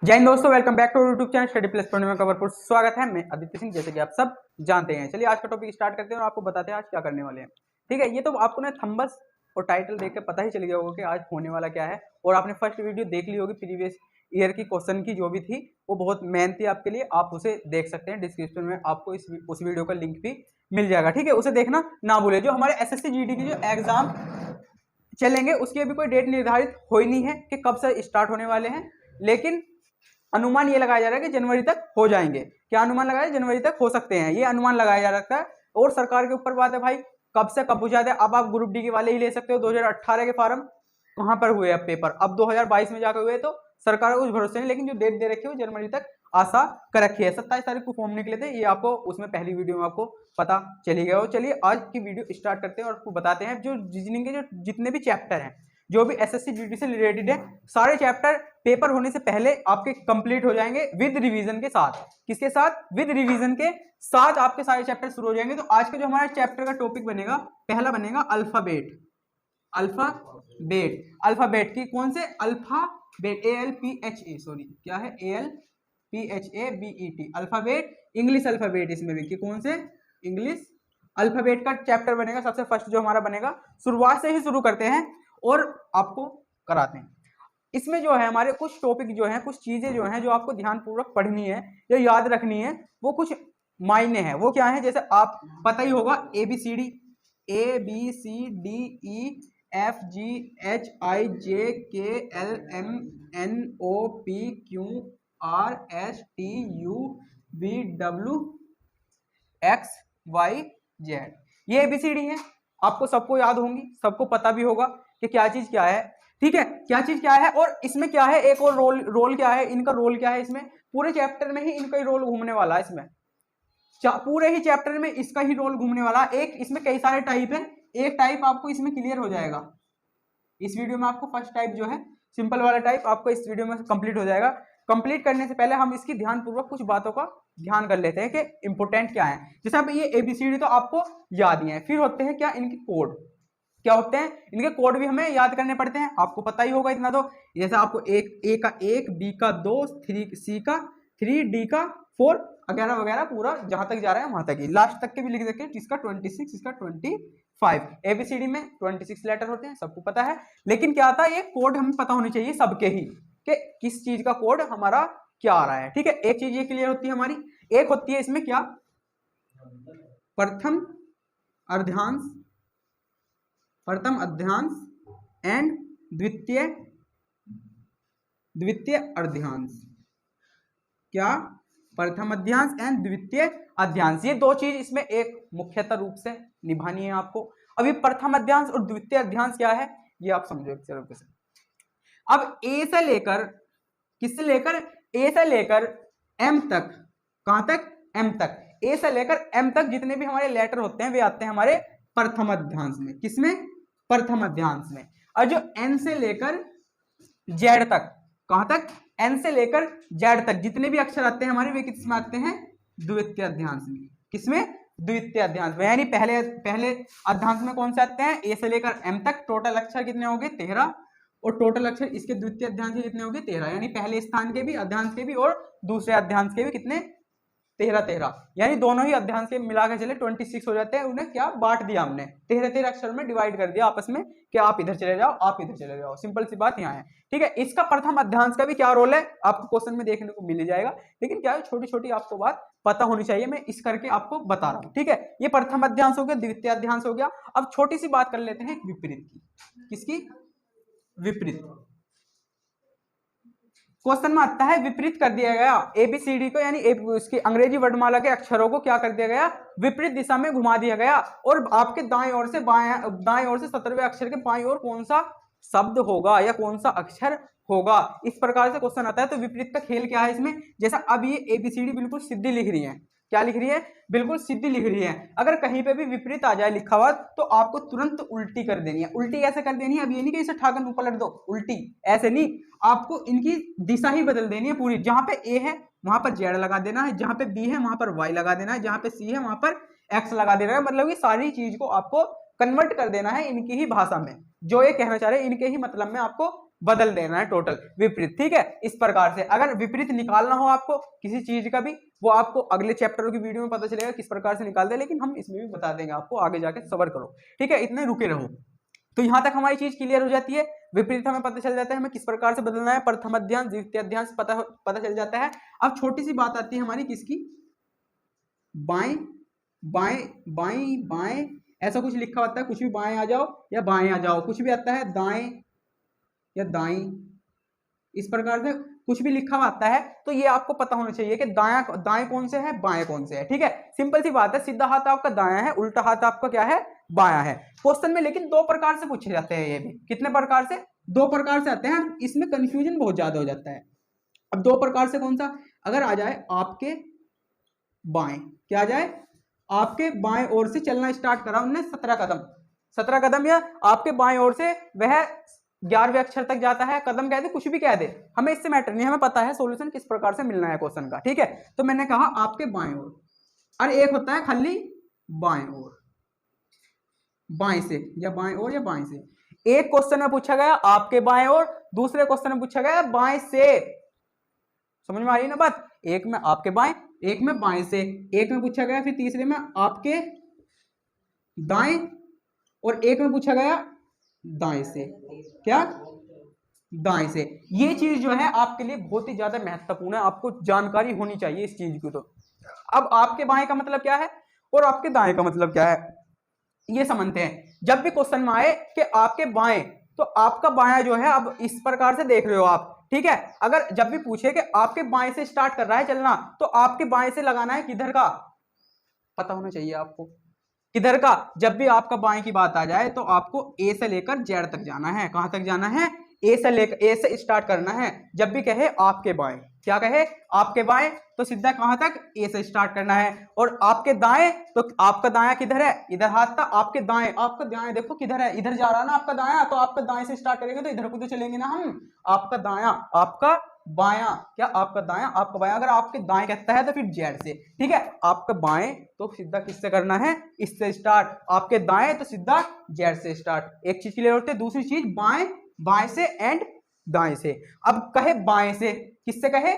जय हिंद दोस्तों, welcome back to YouTube channel study plus point में भरपूर स्वागत है। मैं आदित्य सिंह, जैसे कि आप सब जानते हैं। चलिए आज का टॉपिक स्टार्ट करते हैं और आपको बताते हैं आज क्या करने वाले हैं। ठीक है, ये तो आपको ना थंबनेल और टाइटल देख के पता ही चल गया होगा कि आज होने वाला क्या है। और आपने फर्स्ट वीडियो देख ली होगी प्रीवियस ईयर की क्वेश्चन की, जो भी थी वो बहुत मेहनत थी आपके लिए। आप उसे देख सकते हैं, डिस्क्रिप्शन में आपको उस वीडियो का लिंक भी मिल जाएगा। ठीक है, उसे देखना ना भूले। जो हमारे SSC GD की जो एग्जाम चलेंगे उसकी अभी कोई डेट निर्धारित हो ही नहीं है कि कब से स्टार्ट होने वाले हैं, लेकिन अनुमान ये लगाया जा रहा है कि जनवरी तक हो जाएंगे। क्या अनुमान लगाया, जनवरी तक हो सकते हैं, ये अनुमान लगाया जा रहा है। और सरकार के ऊपर बात है भाई, कब से कब पूछा जाए। अब आप ग्रुप डी के वाले ही ले सकते हो। 2018 के फॉर्म कहां पर हुए अब पेपर, अब 2022 में जाकर हुए, तो सरकार को कुछ भरोसे नहीं। लेकिन जो डेट दे रखी है वो जनवरी तक आशा कर रखी है। 27 तारीख को फॉर्म निकले थे, ये आपको उसमें पहली वीडियो में आपको पता चली गया हो। चलिए आज की वीडियो स्टार्ट करते हैं और आपको बताते हैं जो रीजनिंग के जो जितने भी चैप्टर हैं, जो भी SSC GD से रिलेटेड है, सारे चैप्टर पेपर होने से पहले आपके कंप्लीट हो जाएंगे विद रिवीजन के साथ। किसके साथ? विद रिवीजन के साथ आपके सारे चैप्टर शुरू हो जाएंगे। तो आज का जो हमारा चैप्टर का टॉपिक बनेगा, पहला बनेगा अल्फाबेट। अल्फाबेट, अल्फाबेट की कौन से? अल्फाबेट, ALPHA, सॉरी क्या है, ALPHABET, अल्फाबेट, इंग्लिश अल्फाबेट। इसमें भी कि कौन से? इंग्लिश अल्फाबेट का चैप्टर बनेगा सबसे फर्स्ट जो हमारा बनेगा। शुरुआत से ही शुरू करते हैं और आपको कराते हैं। इसमें जो है हमारे कुछ टॉपिक जो हैं, कुछ चीजें जो हैं जो आपको ध्यानपूर्वक पढ़नी है या याद रखनी है, वो कुछ मायने हैं। वो क्या है? जैसे आप पता ही होगा ABCD, ABCDHIJKLMNOPQRSTUVWXYZ, ये ABCD है। आपको सबको याद होंगी, सबको पता भी होगा कि क्या चीज क्या है। ठीक है, क्या चीज क्या है और इसमें क्या है, एक और रोल क्या है, इनका रोल क्या है। इसमें पूरे चैप्टर में ही इनका ही रोल घूमने वाला है। इसमें पूरे ही चैप्टर में इसका ही रोल घूमने वाला। एक इसमें कई सारे टाइप है, एक टाइप आपको इसमें क्लियर हो जाएगा इस वीडियो में। आपको फर्स्ट टाइप जो है सिंपल वाला टाइप आपको इस वीडियो में कंप्लीट हो जाएगा। कंप्लीट करने से पहले हम इसकी ध्यानपूर्वक कुछ बातों का ध्यान कर लेते हैं कि इंपोर्टेंट क्या है। जैसे अब ये ABCD तो आपको याद ही है, फिर होते हैं क्या, इनके कोड। क्या होते हैं? इनके कोड भी हमें याद करने पड़ते हैं, आपको पता ही होगा इतना तो। जैसे आपको A का 1, B का 2, C का 3, D का 4 वगैरह वगैरह, पूरा जहां तक जा रहा है वहां तक ही, लास्ट तक के भी लिख देते हैं। इसका 26, इसका 25। ABCD में 26 लेटर होते हैं, सबको पता है। लेकिन क्या था, ये कोड हमें पता होनी चाहिए सबके ही कि किस चीज का कोड हमारा क्या आ रहा है। ठीक है, एक चीज ये क्लियर होती है हमारी। एक होती है इसमें क्या, प्रथम अर्ध्यांश, प्रथम अध्यांश एंड द्वितीय अर्ध्यांश। क्या? प्रथम अध्यांश एंड द्वितीय अध्यांश। ये दो चीज इसमें एक मुख्यतः रूप से निभानी है आपको। अभी प्रथम अध्यांश और द्वितीय अध्यांश क्या है ये आप समझो एक तरह से। अब A से लेकर, किससे लेकर? A से लेकर M तक। कहां तक? M तक। A से लेकर M तक जितने भी हमारे लेटर होते हैं वे आते हैं हमारे प्रथम अध्यांश में। किसमें? प्रथम अध्यांश में। और जो N से लेकर Z तक, कहां तक? N से लेकर Z तक जितने भी अक्षर आते हैं हमारे, वे किसमें आते हैं? द्वितीय अध्यांश में। किसमें? द्वितीय अध्यांश में। यानी पहले अध्यांश में कौन से आते हैं? A से लेकर M तक टोटल अक्षर कितने हो गए? 13। और टोटल अक्षर इसके द्वितीय अध्यांश के कितने हो गए? 13। यानी पहले स्थान के भी, अध्यांश के भी और दूसरे अध्यांश के भी कितने? 13। यानी दोनों ही अध्यांश के मिला के चले 26 हो जाते हैं। उन्हें क्या बांट दिया हमने? 13 अक्षर में डिवाइड कर दिया आपस में कि आप इधर चले जाओ, आप इधर चले जाओ। सिंपल सी बात यहाँ है। ठीक है, इसका प्रथम अध्यांश का भी क्या रोल है आपको क्वेश्चन में देखने को मिल जाएगा। लेकिन क्या है, छोटी छोटी आपको बात पता होनी चाहिए, मैं इस करके आपको बता रहा हूँ। ठीक है, ये प्रथम अध्यांश हो गया, द्वितीय अध्यांश हो गया। अब छोटी सी बात कर लेते हैं विपरीत की। किसकी? विपरीत। क्वेश्चन में आता है विपरीत कर दिया गया ABCD को, यानी उसकी अंग्रेजी वर्णमाला के अक्षरों को क्या कर दिया गया? विपरीत दिशा में घुमा दिया गया। और आपके दाएं ओर से 17वें अक्षर के बाईं ओर कौन सा शब्द होगा या कौन सा अक्षर होगा, इस प्रकार से क्वेश्चन आता है। तो विपरीत का खेल क्या है इसमें? जैसा अब ये ABCD बिल्कुल सीधी लिख रही है। क्या लिख रही है? बिल्कुल सीधी लिख रही है। अगर कहीं पे भी विपरीत आ जाए लिखा हुआ, तो आपको तुरंत उल्टी कर देनी है। उल्टी ऐसे कर देनी है, अब ये नहीं कि इसे ठाकर मुंह पलट दो, उल्टी ऐसे नहीं, आपको इनकी दिशा ही बदल देनी है पूरी। जहां पे A है वहां पर Z लगा देना है, जहां पे B है वहां पर Y लगा देना है, जहां पे C है वहां पर X लगा देना है। मतलब ये सारी चीज को आपको कन्वर्ट कर देना है इनकी ही भाषा में। जो ये कहना चाह रहे हैं इनके ही मतलब में आपको बदल देना है टोटल विपरीत, ठीक है। इस प्रकार से अगर विपरीत निकालना हो आपको किसी चीज का भी, वो आपको अगले चैप्टरों की वीडियो में पता चलेगा किस प्रकार से निकालते हैं, लेकिन हम इसमें भी बता देंगे आपको, आगे जाके सबर करो, ठीक है, इतने रुके रहो। तो यहां तक हमारी चीज क्लियर हो जाती है, विपरीत हमें पता चल जाता है हमें किस प्रकार से बदलना है, प्रथम अध्यांश द्वितीय अध्यांश पता चल जाता है। अब छोटी सी बात आती है हमारी किसकी, बाएं बाएं बाएं बाएं, ऐसा कुछ लिखा होता है, कुछ भी बाएं आ जाओ या बाएं आ जाओ, कुछ भी आता है, दाएं या दाएं, इस प्रकार से कुछ भी लिखा हुआ आता है, तो ये आपको पता होना चाहिए कि दाएं कौन से है, बाएं कौन से है, ठीक है। सिंपल सी बात है, सीधा हाथ आपका दायां है, उल्टा हाथ आपका क्या है, बायां है। क्वेश्चन में लेकिन दो प्रकार से पूछे जाते हैं, ये भी कितने प्रकार से, दो प्रकार से आते हैं, इसमें कंफ्यूजन बहुत ज्यादा हो जाता है। अब दो प्रकार से कौन सा, अगर आ जाए आपके बाएं, क्या आ जाए, आपके बाएं ओर से चलना स्टार्ट करा उनने 17 कदम या आपके बाएं ओर से वह 11वें अक्षर तक जाता है, कदम कह दे कुछ भी कह दे, हमें इससे मैटर नहीं, हमें पता है सॉल्यूशन किस प्रकार से मिलना है क्वेश्चन का, ठीक है। तो मैंने कहा आपके बाएं ओर, और एक होता है खाली बाएं ओर, बाएं से या बाएं ओर या बाएं से। एक क्वेश्चन में पूछा गया आपके बाएं ओर, दूसरे क्वेश्चन में पूछा गया बाएं से, समझ में आ रही है ना बात, एक में आपके बाएं, एक में बाएं से, एक में पूछा गया फिर तीसरे में आपके दाएं, और एक में पूछा गया दाएं से, क्या, दाएं से। ये चीज जो है आपके लिए बहुत ही ज्यादा महत्वपूर्ण है, आपको जानकारी होनी चाहिए इस चीज की। तो अब आपके बाएं का मतलब क्या है और आपके दाएं का मतलब क्या है, ये समझते हैं। जब भी क्वेश्चन में आए कि आपके बाएं, तो आपका बायां जो है, अब इस प्रकार से देख रहे हो आप, ठीक है। अगर जब भी पूछे कि आपके बाएं से स्टार्ट कर रहा है चलना, तो आपके बाएं से लगाना है किधर का, पता होना चाहिए आपको किधर का। जब भी आपका बाएं की बात आ जाए तो आपको ए से लेकर जेड तक जाना है, कहां तक जाना है, ए से लेकर, ए से स्टार्ट करना है। जब भी कहे आपके बाएं, क्या कहे, आपके बाएं, तो सीधा कहां तक, ए से स्टार्ट करना है। और आपके दाएं, तो आपका दायां किधर है, इधर हाथ था, आपके दाएं, आपका दाएं देखो किधर है, इधर जा रहा ना आपका दायां, तो आपका दाएं से स्टार्ट करेंगे तो इधर को तो चलेंगे ना हम, आपका दायां, आपका बायां, क्या आपका दायां, आपका बायां। अगर आपके दाएं कहता है तो फिर जेड से, ठीक है। आपका बाएं तो सीधा किससे करना है, इससे स्टार्ट, आपके दाएं तो सीधा जेड से स्टार्ट। एक चीज क्लियर होती है, दूसरी चीज बाएं, बाएं से एंड दाएं से। अब कहे बाएं से, किससे कहे,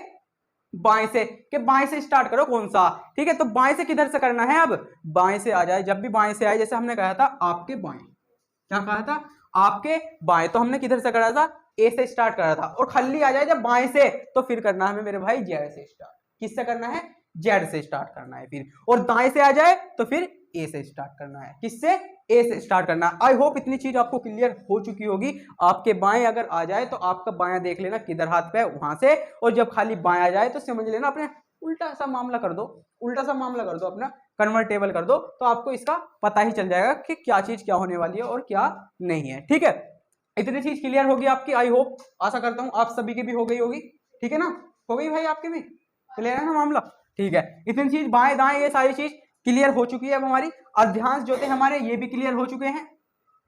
बाएं से, कि बाएं से स्टार्ट करो कौन सा, ठीक है। तो बाएं से किधर से करना है, अब बाएं से आ जाए, जब भी बाएं से आए, जैसे हमने कहा था आपके बाएं, क्या कहा था, आपके बाएं, तो हमने किधर से करा था, ए से स्टार्ट करा था। और खाली आ जाए जब बाएं से, तो फिर करना है मेरे भाई जेड से स्टार्ट, किससे करना है, जेड से स्टार्ट करना है फिर। और दाएं से आ जाए तो फिर ए से स्टार्ट करना है, किससे, ए से स्टार्ट करना है। आई होप इतनी चीज आपको क्लियर हो चुकी होगी। आपके बाएं अगर आ जाए तो आपका बायां देख लेना किधर हाथ पे है, वहां से, और जब खाली बाएं आ जाए तो समझ लेना अपने उल्टा सा मामला कर दो, उल्टा सा मामला कर दो, अपना कन्वर्टेबल कर दो, तो आपको इसका पता ही चल जाएगा कि क्या चीज क्या होने वाली है और क्या नहीं है, ठीक है। इतनी चीज क्लियर होगी आपकी, आई होप, आशा करता हूं आप सभी की भी हो गई होगी, ठीक है ना, हो गई भाई आपके भी, क्लियर है ना मामला, ठीक है। इतनी चीज बाएं दाएं ये सारी चीज क्लियर हो चुकी है। अब हमारी अध्यांश जो थे हमारे ये भी क्लियर हो चुके हैं,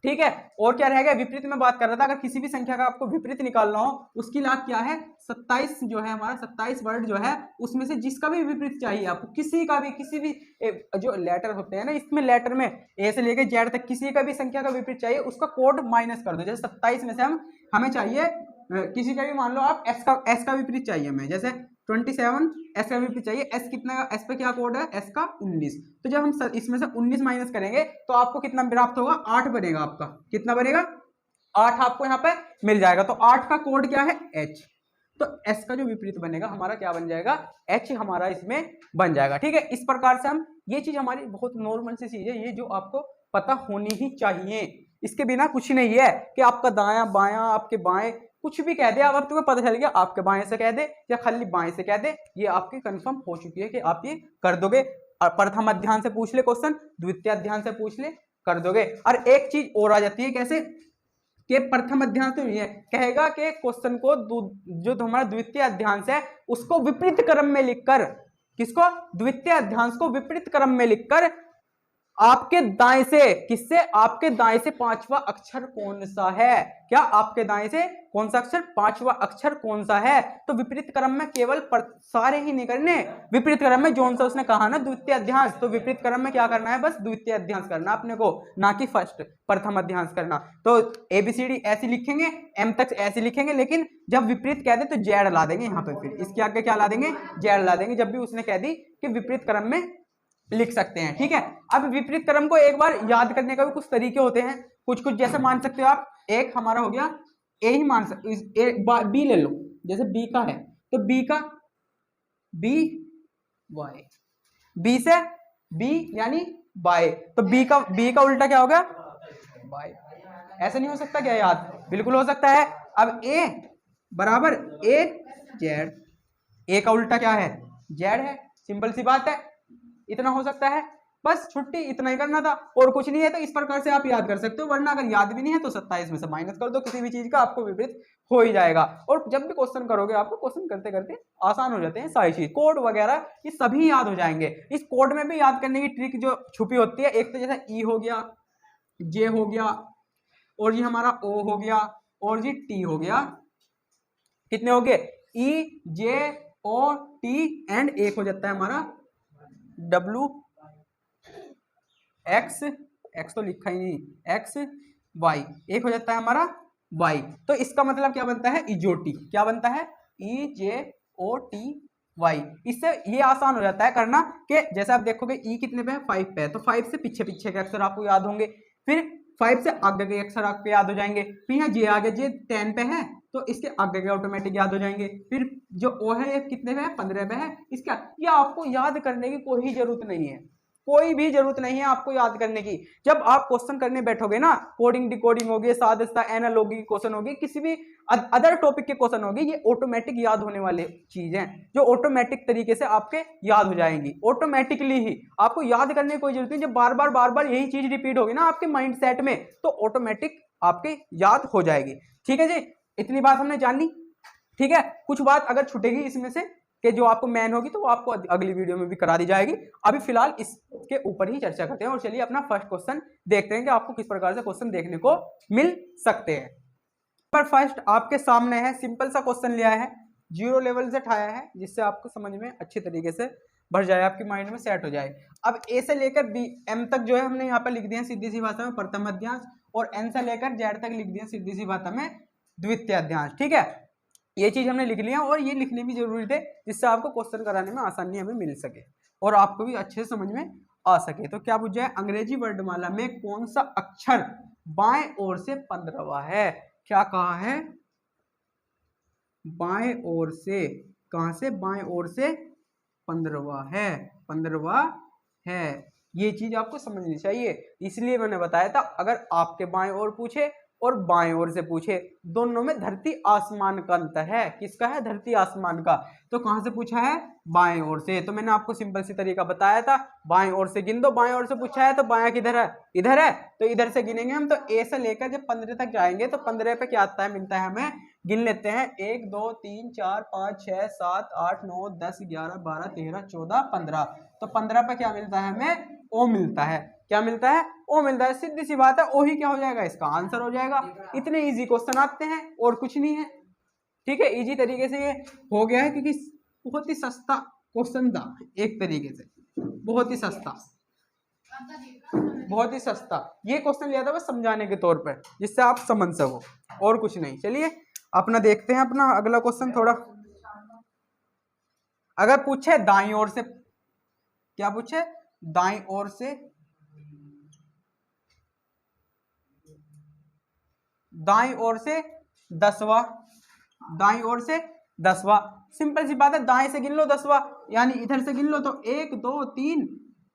ठीक है। और क्या रह गया, विपरीत में बात कर रहा था, अगर किसी भी संख्या का आपको विपरीत निकालना हो, उसकी लाभ क्या है, 27 जो है हमारा, 27 वर्ड जो है, उसमें से जिसका भी विपरीत चाहिए आपको, किसी का भी, किसी भी जो लेटर होते हैं ना, इसमें लेटर में ए से लेकर जेड तक किसी का भी संख्या का विपरीत चाहिए, उसका कोड माइनस कर दो। जैसे 27 में से हमें चाहिए किसी का भी, मान लो आप एस का विपरीत चाहिए हमें, जैसे 27 एस का विपरीत चाहिए, एस कितना, एस पे क्या कोड है, एस का 19। तो जब हम इसमें से 19 माइनस करेंगे तो आपको कितना प्राप्त होगा, 8 बनेगा आपका, कितना बनेगा, 8 आपको यहाँ पे मिल जाएगा। तो 8 का कोड क्या है, एच। तो एस का जो विपरीत बनेगा हमारा क्या बन जाएगा, एच हमारा इसमें बन जाएगा, ठीक है। इस प्रकार से हम, ये चीज हमारी बहुत नॉर्मल सी चीज है, ये जो आपको पता होनी ही चाहिए, इसके बिना कुछ नहीं है कि आपका दायां बायां, आपके बाएं, कुछ भी कह दे, अब तुम्हें पता चल गया, आपके बाएं से कह दे या खाली बाएं से कह दे, ये आपकी कंफर्म हो चुकी है कि आप ये कर दोगे। प्रथम अध्याय से पूछ ले क्वेश्चन, द्वितीय अध्याय से पूछ ले, कर दोगे। और एक चीज और आ जाती है, कैसे कि प्रथम अध्याय तो ये कहेगा कि क्वेश्चन को जो हमारा द्वितीय अध्याय है उसको विपरीत क्रम में लिखकर, किसको, द्वितीय अध्याय को विपरीत क्रम में लिखकर आपके दाएं से, किससे, आपके दाएं से पांचवा अक्षर कौन सा है? क्या आपके दाएं से कौन सा अक्षर, पांचवा अक्षर कौन सा है? तो विपरीत क्रम में केवल सारे ही नहीं करने, विपरीत क्रम में जो सा उसने कहा ना द्वितीय अध्यांश, तो विपरीत क्रम में क्या करना है, बस द्वितीय अध्यांश करना अपने को, ना कि फर्स्ट प्रथम अध्यांश करना। तो एबीसीडी ऐसी लिखेंगे, एम तक ऐसे लिखेंगे, लेकिन जब विपरीत कह दे तो जेड ला देंगे यहाँ पे, फिर इसके आगे क्या ला देंगे, जेड ला देंगे, जब भी उसने कह दी कि विपरीत क्रम में लिख सकते हैं। ठीक है, अब विपरीत क्रम को एक बार याद करने का भी कुछ तरीके होते हैं, कुछ कुछ जैसे मान सकते हो आप, एक हमारा हो गया ए ही मान सकते, बी ले लो, जैसे बी का है तो बी का बी वाई, बी से बी यानी बाय, तो बी का उल्टा क्या होगा, बाय। ऐसा नहीं हो सकता क्या याद, बिल्कुल हो सकता है। अब ए बराबर ए जेड, ए का उल्टा क्या है, जेड है, सिंपल सी बात है, इतना हो सकता है, बस छुट्टी, इतना ही करना था और कुछ नहीं है। तो इस प्रकार से आप याद कर सकते हो, वरना अगर याद भी नहीं है तो 27 में से माइनस कर दो, किसी भी चीज का आपको विपरीत हो ही जाएगा। और जब भी क्वेश्चन करोगे आपको क्वेश्चन करते करते आसान हो जाते हैं, सारी चीज कोड वगैरह ये सभी याद हो जाएंगे। इस कोड में भी याद करने की ट्रिक जो छुपी होती है, एक तो जैसे ई हो गया, जे हो गया, और ये हमारा ओ हो गया, और ये टी हो गया, कितने हो गए, ई जे ओ टी, एंड एक हो जाता है हमारा डब्ल्यू एक्स, एक्स तो लिखा ही नहीं, एक्स वाई, एक हो जाता है हमारा वाई। तो इसका मतलब क्या बनता है, इजोटी, क्या बनता है, ई जे ओ टी वाई। इससे ये आसान हो जाता है करना कि जैसे आप देखोगे ई कितने पे है, 5 पे है, तो 5 से पीछे पीछे के अक्षर आपको याद होंगे, फिर 5 से आगे के अक्षर आपको याद हो जाएंगे, फिर यहाँ जे आगे, जे 10 पे है तो इसके आगे के ऑटोमेटिक याद हो जाएंगे, फिर जो ओ है ये कितने पे है, 15 पे है, इसका ये आपको याद करने की कोई जरूरत नहीं है, कोई भी जरूरत नहीं है आपको याद करने की। जब आप क्वेश्चन करने बैठोगे ना, कोडिंग डिकोडिंग होगी, सादस्ता एनालॉगी क्वेश्चन होगी, किसी भी अदर टॉपिक के क्वेश्चन होगी, ये ऑटोमेटिक याद होने वाले चीज हैं जो ऑटोमेटिक तरीके से आपके याद हो जाएंगी, ऑटोमेटिकली ही, आपको याद करने की कोई जरूरत नहीं। जब बार बार यही चीज रिपीट होगी ना आपके माइंड सेट में, तो ऑटोमेटिक आपके याद हो जाएगी। ठीक है जी, इतनी बात हमने जान ली। ठीक है, कुछ बात अगर छूटेगी इसमें से कि जो आपको मैन होगी तो वो आपको अगली वीडियो में भी करा दी जाएगी, अभी फिलहाल इसके ऊपर ही चर्चा करते हैं। और चलिए अपना फर्स्ट क्वेश्चन देखते हैं कि आपको किस प्रकार से क्वेश्चन देखने को मिल सकते हैं। पर फर्स्ट आपके सामने है, सिंपल सा क्वेश्चन लिया है, 0 लेवल से उठाया है, जिससे आपको समझ में अच्छी तरीके से भर जाए, आपकी माइंड में सेट हो जाए। अब ए से लेकर बी एम तक जो है हमने यहाँ पर लिख दिया सीधी सी भाषा में प्रथम अध्यांश, और एन से लेकर जेड तक लिख दिया सीधी सी भाषा में द्वितीय अध्यांश। ठीक है, ये चीज हमने लिख लिया, और ये लिखने भी जरूरी थे जिससे आपको क्वेश्चन कराने में आसानी हमें मिल सके और आपको भी अच्छे से समझ में आ सके। तो क्या पूछ जाए, अंग्रेजी वर्णमाला में कौन सा अक्षर बाएं ओर से 15वां है? क्या कहा है, बाएं ओर से, कहां से, बाएं ओर से 15वां है, 15वां है, ये चीज आपको समझनी चाहिए। इसलिए मैंने बताया था अगर आपके बाएं ओर पूछे और बाएं ओर से पूछे, दोनों में धरती आसमान का अंतर है। किसका है, धरती आसमान का। तो कहां से पूछा है, बाएं ओर से, तो मैंने आपको सिंपल सी तरीका बताया था, बाएं ओर से गिन दो, बाएं ओर से पूछा है तो बायां किधर है, इधर है, तो इधर से गिनेंगे हम। तो ए से लेकर जब 15 तक जाएंगे तो 15 पे क्या आता है, मिलता है हमें, गिन लेते हैं, 1 2 3 4 5 6 7 8 9 10 11 12 13 14 15। तो 15 पे क्या मिलता है हमें, ओ मिलता है। क्या मिलता है, ओ मिलता है, सीधी सी बात है, ओ ही क्या हो जाएगा, इसका आंसर हो जाएगा। इतने इजी क्वेश्चन आते हैं और कुछ नहीं है। ठीक है, इजी तरीके से ये हो गया है क्योंकि बहुत ही सस्ता क्वेश्चन था, एक तरीके से बहुत ही सस्ता, बहुत ही सस्ता ये क्वेश्चन लिया था बस समझाने के तौर पर, जिससे आप समझ सको, और कुछ नहीं। चलिए अपना देखते हैं अपना अगला क्वेश्चन। थोड़ा अगर पूछे दाईं ओर से, क्या पूछे, दाईं ओर से, दाईं ओर से 10वां, दाईं ओर से 10वां, सिंपल सी बात है, दाएं से गिन लो 10वां, यानी इधर से गिन लो तो 1 2 3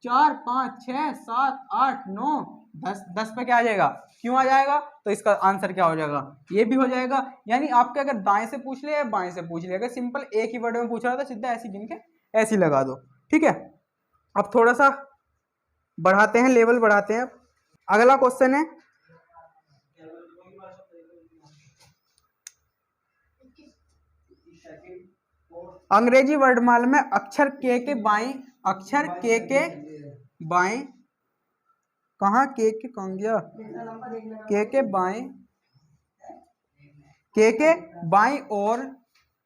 4 5 6 7 8 9 10, 10 पे क्या आ जाएगा, क्यों आ जाएगा, तो इसका आंसर क्या हो जाएगा, ये भी हो जाएगा। यानी आपके अगर दाएं से पूछ ले या बाएं से पूछ ले, अगर सिंपल एक ही वर्ड में पूछ रहा था, सीधा ऐसी गिन के ऐसी लगा दो। ठीक है, अब थोड़ा सा बढ़ाते हैं, लेवल बढ़ाते हैं। अगला क्वेश्चन है, अंग्रेजी वर्णमाला में अक्षर के बाएं, अक्षर के बाएं कहाँ कहाँ गया, के बाएं, के बाईं ओर,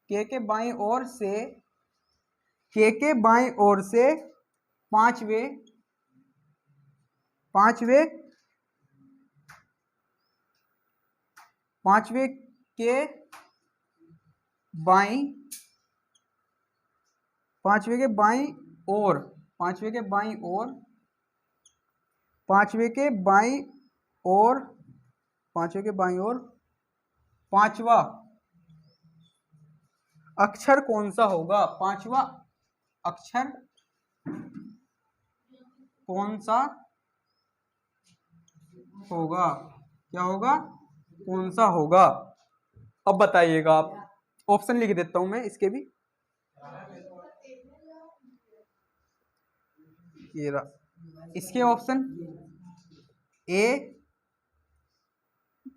के बाईं ओर से, के बाईं ओर से पांचवें के बाईं, पांचवें के बाईं ओर, पांचवें के बाईं ओर, पांचवें के बाईं ओर, पांचवें के बाईं ओर पांचवा अक्षर कौन सा होगा, पांचवा अक्षर कौन सा होगा, क्या होगा, कौन सा होगा। अब बताइएगा आप, ऑप्शन लिख देता हूं मैं इसके भी, ये रहा इसके ऑप्शन, ए,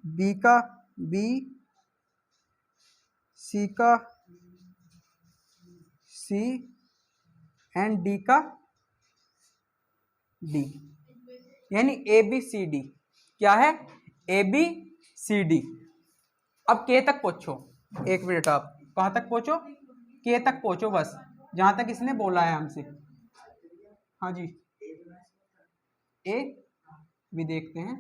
बी का बी, सी का सी एंड डी का डी, यानी ए बी सी डी। क्या है, ए बी सी डी। अब के तक पहुंचो, एक मिनट, आप कहां तक पहुंचो, के तक पहुंचो, बस जहां तक इसने बोला है हमसे। हाँ जी, ए भी देखते हैं,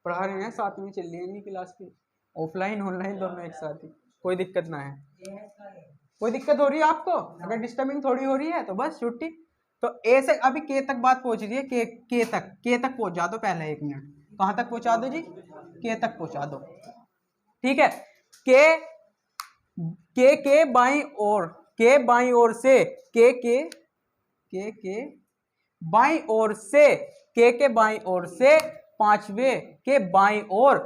पढ़ा रहे हैं, साथ में चल रही है इनकी क्लास की, ऑफलाइन ऑनलाइन दोनों एक साथ ही, कोई दिक्कत ना है। कोई दिक्कत हो रही है आपको, अगर डिस्टर्बिंग थोड़ी हो रही है तो बस छुट्टी। तो ए से अभी के तक बात पहुंच रही है, के तक पहुंच जा दो, पहले 1 मिनट, कहां तक पहुंचा दो जी, के तक पहुंचा दो, ठीक है। के बाईं ओर, के बाईं ओर से, के बाईं ओर से, के बाईं ओर से पांचवे के बाईं ओर,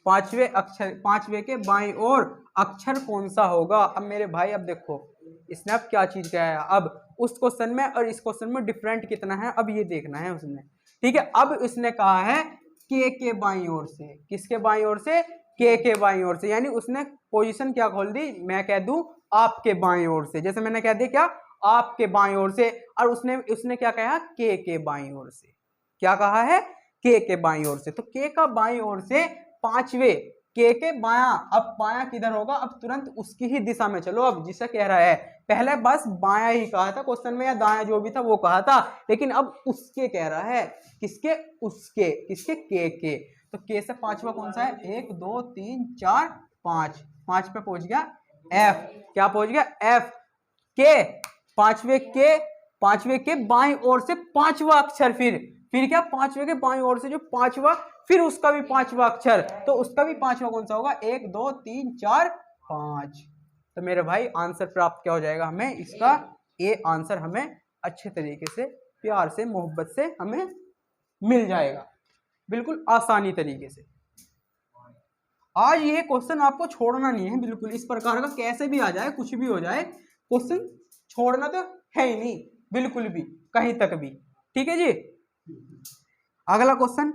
पांचवे के बाईं ओर अक्षर कौन सा होगा। अब मेरे भाई, अब देखो इसने अब क्या चीज कहा है, अब उस क्वेश्चन में और इस क्वेश्चन में डिफरेंट कितना है, अब ये देखना है उसने, ठीक है। अब इसने कहा है के बाईं ओर से, किसके बाईं ओर से, के बाईं ओर से, यानी उसने पोजीशन क्या खोल दी, मैं कह दूं आपके बाईं ओर से, जैसे मैंने कह दिया क्या, आपके बाईं ओर से, और उसने क्या कहा, के बाईं ओर से, क्या कहा है, के बाईं ओर से। तो के का बाईं ओर से पांचवे, के बायां, अब बायां किधर होगा, अब तुरंत उसकी ही दिशा में चलो। अब जिसे कह रहा है, पहले बस बायां ही कहा था क्वेश्चन में, या दायां जो भी था वो कहा था, लेकिन अब उसके कह रहा है, किसके, उसके, किसके, के। तो के से पांचवा कौन सा है, 1 2 3 4 5, 5 पे पहुंच गया एफ, क्या पहुंच गया, एफ। के पांचवे के बाईं ओर से पांचवा अक्षर, फिर क्या, पांचवे के बाईं ओर से जो पांचवा, फिर उसका भी पांचवा अक्षर, तो उसका भी पांचवा कौन सा होगा, 1 2 3 4 5। तो मेरे भाई आंसर प्राप्त क्या हो जाएगा हमें, इसका ए आंसर हमें अच्छे तरीके से, प्यार से, मोहब्बत से हमें मिल जाएगा, बिल्कुल आसानी तरीके से। आज ये क्वेश्चन आपको छोड़ना नहीं है बिल्कुल, इस प्रकार का कैसे भी आ जाए, कुछ भी हो जाए, क्वेश्चन छोड़ना तो है ही नहीं बिल्कुल भी, कहीं तक भी, ठीक है जी। अगला क्वेश्चन,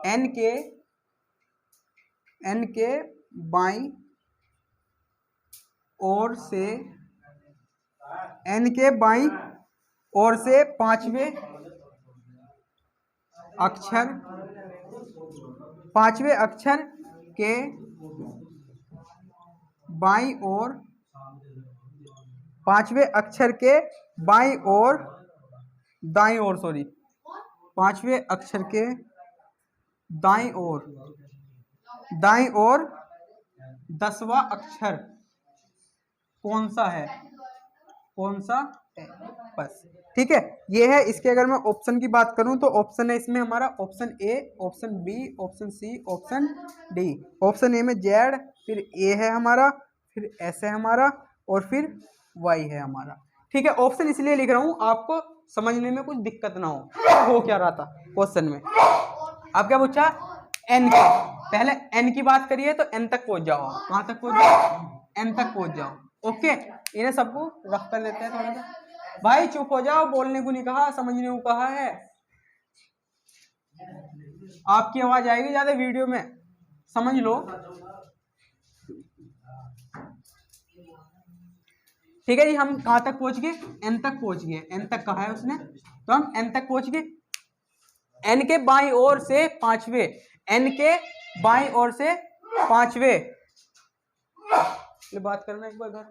एन के बाईं ओर से, एन के बाईं ओर से पांचवे अक्षर के बाईं ओर, पांचवे अक्षर के बाईं ओर, दाईं ओर, सॉरी, पांचवे अक्षर के दाईं ओर 10वां अक्षर कौन सा है, बस, ठीक है। ये है इसके, अगर मैं ऑप्शन की बात करूं तो ऑप्शन है इसमें हमारा, option A, option B, option C, option D. Option A में जेड, फिर ए है हमारा, फिर एस है हमारा, और फिर वाई है हमारा, ठीक है। ऑप्शन इसलिए लिख रहा हूं आपको समझने में कुछ दिक्कत ना हो क्या रहा था क्वेश्चन में। आप क्या पूछा, एन का, पहले एन की बात करिए तो एन तक पहुंच जाओ, कहां तक पहुंच जाओ, एन तक पहुंच जाओ, ओके। इन्हें सबको रख कर लेते हैं थोड़ा सा, भाई चुप हो जाओ, बोलने को नहीं कहा, समझने को कहा है। आपकी आवाज आएगी ज्यादा वीडियो में, समझ लो। ठीक है जी, हम कहाँ तक पहुंच गए? n तक पहुंच गए। n तक कहा है उसने, तो हम n तक पहुंच गए। n के बाईं ओर से पांचवे, n के बाईं ओर से पांचवे, ये बात करना एक बार घर,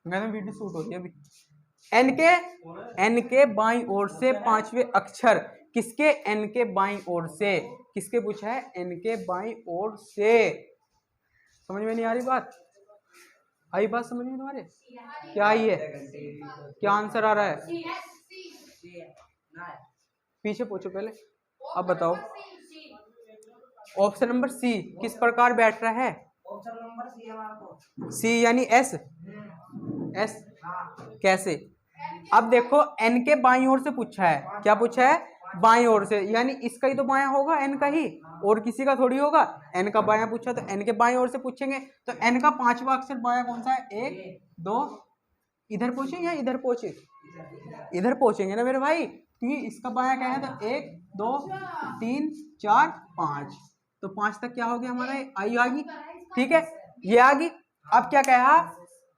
मैंने वीडियो शूट हो रही है अभी। n के बाईं ओर से पांचवे अक्षर किसके? n के बाईं ओर से, किसके पूछा है? n के बाईं ओर से। समझ में नहीं आ रही बात? आई बात समझ में तुम्हारे? क्या आई है? क्या आंसर आ रहा है? पीछे पूछो पहले, अब बताओ। ऑप्शन नंबर सी किस प्रकार बैठ रहा है? ऑप्शन नंबर सी हमारा सी यानी एस। एस कैसे? अब देखो n के बाईं ओर से पूछा है, क्या पूछा है? बाईं ओर से, यानी इसका ही तो बायां होगा, n का ही, और किसी का थोड़ी होगा। n का बायां पूछा तो n के बाईं ओर से पूछेंगे, तो n का पांचवा अक्षर बायां कौन सा है? 1 2, इधर पहुंचे या इधर पहुंचे? इधर पहुंचेंगे ना मेरे भाई, क्योंकि इसका बायां क्या है? तो 1 2 3 4 5, तो 5 तक क्या हो गया हमारा? आई आ गई। ठीक है, ये आ गई। अब क्या कहा?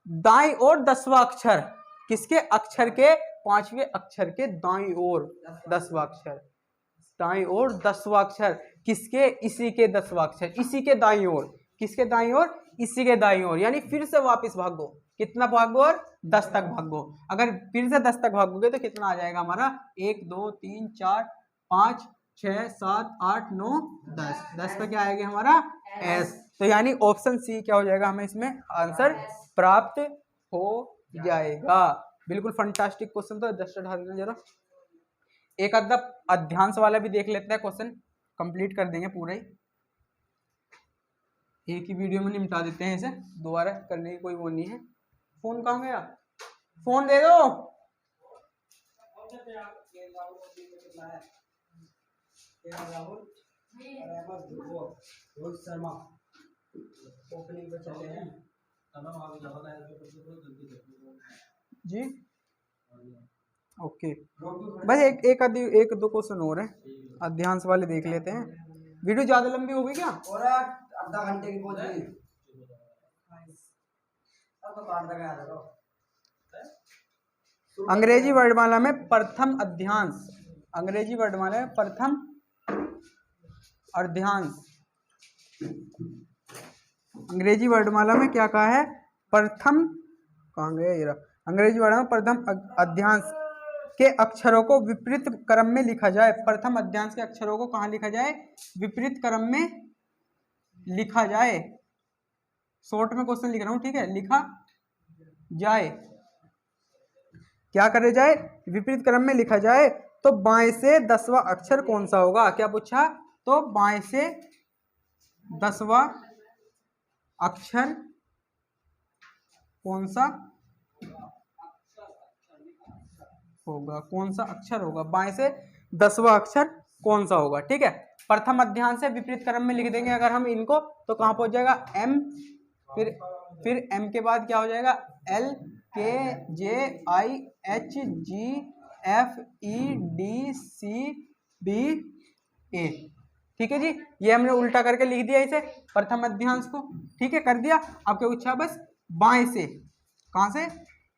दाईं ओर 10वां अक्षर, किसके? अक्षर के पांचवे अक्षर के दाईं ओर 10वां अक्षर, दाईं ओर 10वां अक्षर किसके? इसी के 10वां अक्षर, इसी के दाईं ओर, किसके दाईं ओर? इसी के दाईं ओर, यानी फिर से वापस भागो। कितना भागो? और 10 तक भागो। अगर फिर से 10 तक भागोगे तो कितना आ जाएगा हमारा? 1 2 3 4 5 6 7 8 9 10, 10 पे क्या आएगा हमारा? एस। तो यानी ऑप्शन सी क्या हो जाएगा? हमें इसमें आंसर प्राप्त हो जाएगा। बिल्कुल फंटास्टिक क्वेश्चन। तो जस्ट हटा देना जरा, एक अद्धा अध्यांश वाला भी देख लेते हैं, क्वेश्चन कंप्लीट कर देंगे पूरा ही, एक ही वीडियो में निपटा देते हैं इसे, दोबारा करने की कोई वो नहीं है। फोन कहाँ गया? फोन दे दो। जी ओके, बस एक दो क्वेश्चन और है, अध्यांश वाले देख लेते हैं। वीडियो ज्यादा लंबी हो गई क्या? और आधा घंटे की पहुंच गई। अंग्रेजी वर्णमाला में प्रथम अध्यांश, अंग्रेजी वर्णमाला में प्रथम अध्यांश, अंग्रेजी वर्णमाला में क्या कहा है? प्रथम, कहाँ गया ये? अंग्रेजी वर्णमाला में प्रथम अध्यांश के अक्षरों को विपरीत क्रम में लिखा जाए। प्रथम अध्यांश के अक्षरों को कहाँ लिखा जाए? विपरीत क्रम में लिखा जाए। शॉर्ट में क्वेश्चन लिख रहा हूं, ठीक है? लिखा जाए, क्या करे जाए? विपरीत क्रम में लिखा जाए। तो बाएं से 10वां अक्षर कौन सा होगा? क्या पूछा? तो बाएं से 10वां अक्षर कौन सा होगा? कौन सा अक्षर होगा? बाएं से 10वां अक्षर कौन सा होगा? ठीक है, प्रथम अध्यांश से विपरीत क्रम में लिख देंगे अगर हम इनको, तो कहां पहुंच जाएगा? M, फिर M के बाद क्या हो जाएगा? L K J I H G F E D C B A। ठीक है जी, ये हमने उल्टा करके लिख दिया इसे, प्रथम अध्यांश को। ठीक है, कर दिया। अब क्या पूछा? बस बाएं से, कहां से?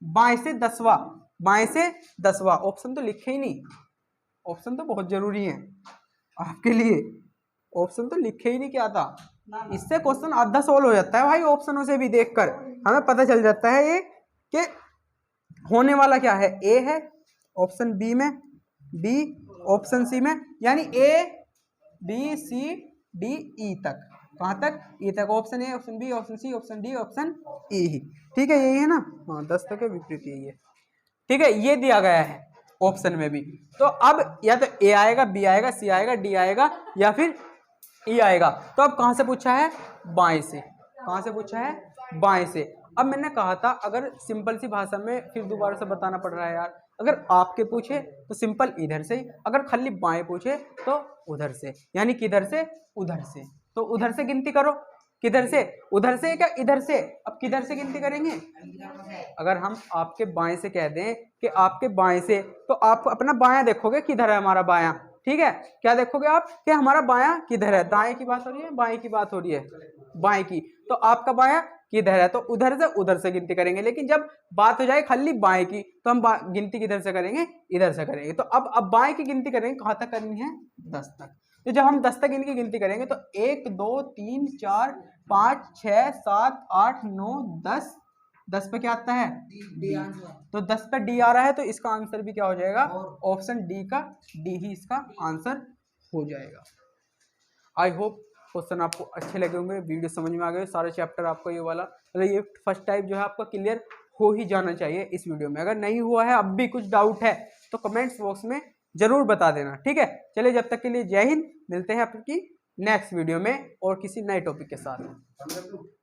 बाएं से 10वां, बाएं से 10वां। ऑप्शन तो लिखे ही नहीं, ऑप्शन तो बहुत जरूरी है आपके लिए, ऑप्शन तो लिखे ही नहीं क्या था। इससे क्वेश्चन आधा सोल्व हो जाता है भाई, ऑप्शनों से भी देखकर हमें पता चल जाता है ये कि होने वाला क्या है। ए है ऑप्शन बी में, बी ऑप्शन सी में, यानी A B C D E तक। कहां तक? ई तक। Option A, option B, option C, option D, option E ही। ठीक है, यही है ना? हाँ, 10 तक है, विपरीत यही है। ठीक है, ये दिया गया है ऑप्शन में भी। तो अब या तो ए आएगा, बी आएगा, सी आएगा, डी आएगा, या फिर ई आएगा। तो अब कहां से पूछा है? बाएं से। कहां से पूछा है? बाएं से। अब मैंने कहा था अगर सिंपल सी भाषा में, फिर दोबारा से बताना पड़ रहा है यार, अगर आपके पूछे तो सिंपल इधर से, अगर खाली बाएं पूछे तो उधर से, यानी किधर से? उधर से। तो उधर से गिनती करो। किधर से? उधर से क्या इधर से? अब किधर से गिनती करेंगे? अगर हम आपके बाएं से कह दें कि आपके बाएं से, तो आप अपना बायां देखोगे किधर है हमारा बायां, ठीक है। क्या देखोगे आप कि हमारा बायां किधर है, दाएं की बात हो रही है, बाएं की बात हो रही है, बाएं की, तो आपका बायां किधर है, तो उधर से गिनती करेंगे। लेकिन जब बात हो जाए खाली बाएं की तो हम गिनती किधर से करेंगे, इधर से करेंगे। तो अब बाएं की गिनती करेंगे, कहां तक करनी है, 10 तक। तो जब हम 10 तक इनकी गिनती करेंगे तो 1 2 3 4 5 6 7 8 9 10, 10 पे क्या आता है, डी। तो 10 पे डी आ रहा है, तो इसका आंसर भी क्या हो जाएगा, ऑप्शन डी का डी ही इसका आंसर हो जाएगा। आई होप क्वेश्चन आपको अच्छे लगे होंगे, वीडियो समझ में आ गए, सारे चैप्टर आपको ये वाला मतलब ये फर्स्ट टाइप जो है आपका क्लियर हो ही जाना चाहिए इस वीडियो में। अगर नहीं हुआ है, अब भी कुछ डाउट है, तो कमेंट्स बॉक्स में जरूर बता देना, ठीक है। चलिए जब तक के लिए जय हिंद, मिलते हैं आपकी नेक्स्ट वीडियो में और किसी नए टॉपिक के साथ।